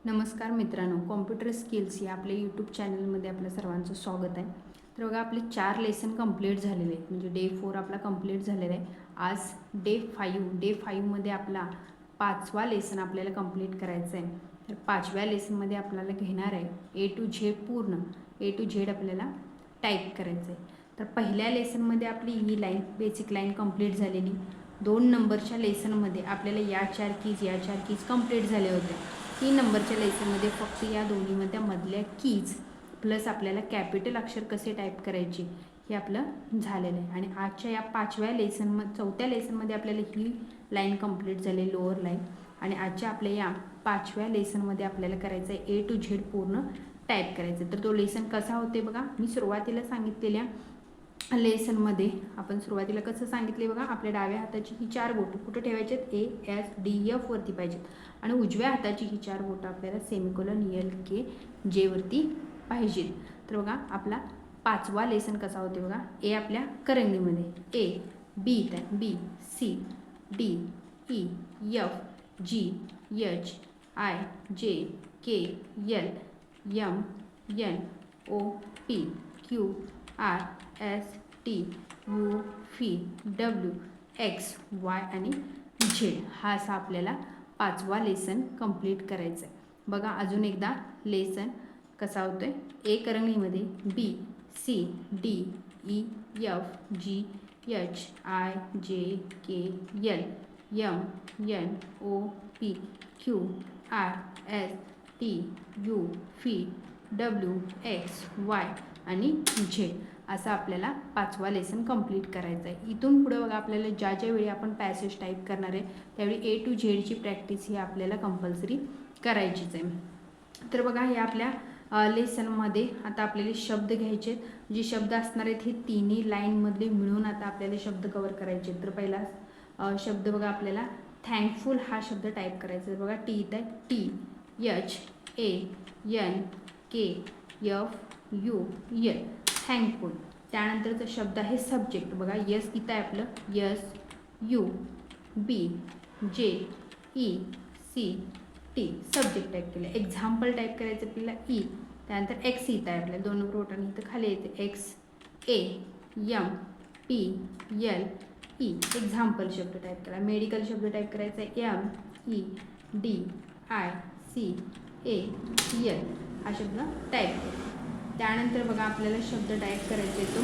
नमस्कार मित्रांनो, computer skills या आपल्या यूट्यूब चॅनलमध्ये आपल्या सर्वांचं स्वागत आहे. तर बघा, आपले 4 लेसन कंप्लीट झालेले आहेत. म्हणजे डे 4 आपला कंप्लीट झालेला आहे. आज डे 5मध्ये आपला 5वा लेसन आपल्याला कंप्लीट करायचं आहे. तर 5व्या लेसनमध्ये आपल्याला घेणार आहे A to Z पूर्ण A to Z आपल्याला टाईप करायचं आहे. तर पहिल्या लेसनमध्ये आपली ही लाईन बेसिक लाईन कंप्लीट झालेली. 2 नंबरच्या लेसनमध्ये आपल्याला या 4 कीज कंप्लीट झाल्या होत्या. 3 नंबरच्या लेसनमध्ये फक्त या दोन्हीमध्ये मधल्या कीज प्लस आपल्याला कॅपिटल अक्षर कसे टाईप करायचे हे आपलं झालेलं आहे. आणि आजच्या या 4थ्या लेसनमध्ये आपल्याला ही लाईन कंप्लीट झाली, लोअर लाईन. आणि आजच्या आपल्या या 5व्या लेसनमध्ये आपल्याला करायचं आहे A to Z पूर्ण टाईप करायचं. तर तो लेसन कसा होते बघा, मी सुरुवातीला सांगितलेल्या लेसनमध्ये आपण सुरुवातीला कसं सांगितले बघा, आपल्या डाव्या हाताची ही 4 बोटं कुठं ठेवायचे आहेत, A, S, D, F वरती पाहिजेत. आणि उजव्या हाताची ही 4 बोटं आपल्याला सेमिकोलन L-K-J वरती पाहिजेत. तर बघा, आपला 5वा लेसन कसा होते बघा, A आपल्या करंगीमध्ये A, B इथं B, C, D, E, F, G, H, I, J, K, L, M, N, O, P, Q, R, S, T, U, V, W, X, Y आणि Z हा असा आपल्याला 5वा लेसन कंप्लीट करायचं आहे. बघा, अजून एकदा लेसन कसा होतोय, A करंगळीमध्ये B, C, D, E, F, G, H, I, J, K, L, M, N, O, P, Q, R, S, T, U, V, W, X, Y आणि Z असं आपल्याला 5वा लेसन कंप्लीट करायचं आहे. इथून पुढे बघा, आपल्याला ज्या वेळी आपण पॅसेज टाईप करणार आहे त्यावेळी A to Z ची प्रॅक्टिस ही आपल्याला कंपल्सरी करायचीच आहे. तर बघा, हे आपल्या लेसनमध्ये आता आपल्याला शब्द घ्यायचे. जे शब्द असणार आहेत हे तिन्ही लाईनमधले मिळून आता आपल्याला शब्द कव्हर करायचे. तर पहिला शब्द बघा, आपल्याला थँकफुल हा शब्द टाईप करायचा आहे. बघा, T इथं आहे, THANKFUL, थँकफुल. त्यानंतरचा शब्द आहे सब्जेक्ट. बघा, यस इथं आहे आपलं, SUBJECT सब्जेक्ट टाईप केलं. एक्झाम्पल टाईप करायचं आपल्याला E. त्यानंतर एक्स इथं आहे आपल्या 2 रोटांनी इथं खाली येते XAMPLE एक्झाम्पल शब्द टाईप करा. मेडिकल शब्द टाईप करायचा आहे MEDICAL हा शब्द टाईप करा. त्यानंतर बघा, आपल्याला शब्द टाईप करायचा आहे तो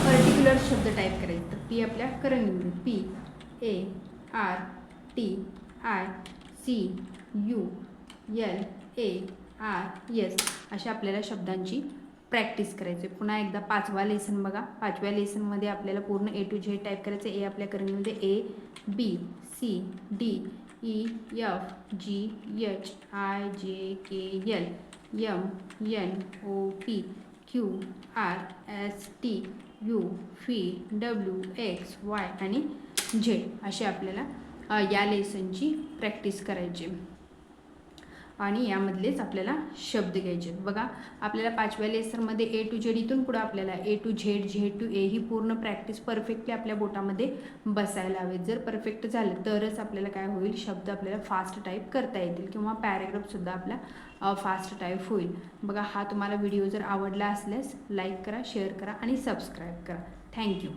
पर्टिक्युलर शब्द टाईप करायचा. तर P आपल्या करंगीमध्ये PARTICULARS अशा आपल्याला शब्दांची प्रॅक्टिस करायची. पुन्हा एकदा 5वा लेसन बघा, 5व्या लेसनमध्ये आपल्याला पूर्ण A to Z टाईप करायचं. A आपल्या करंगीमध्ये A, B, C, D, E, F, G, H, I, J, K, L, M, N, O, P, Q, R, S, T, U, V, W, X, Y आणि Z असे आपल्याला या लेसनची practice करायची. आणि यामधलेच आपल्याला शब्द घ्यायचे. बघा, आपल्याला 5व्या लेसनमध्ये A to Z इथून पुढे आपल्याला A to Z, Z to A ही पूर्ण प्रॅक्टिस परफेक्टली आपल्या बोटामध्ये बसायला हवे. जर परफेक्ट झालं तरच आपल्याला काय होईल, शब्द आपल्याला फास्ट टाईप करता येतील किंवा पॅरेग्राफसुद्धा आपला फास्ट टाईप होईल. बघा, हा तुम्हाला व्हिडिओ जर आवडला असल्यास लाईक करा, शेअर करा आणि सबस्क्राईब करा. थँक्यू.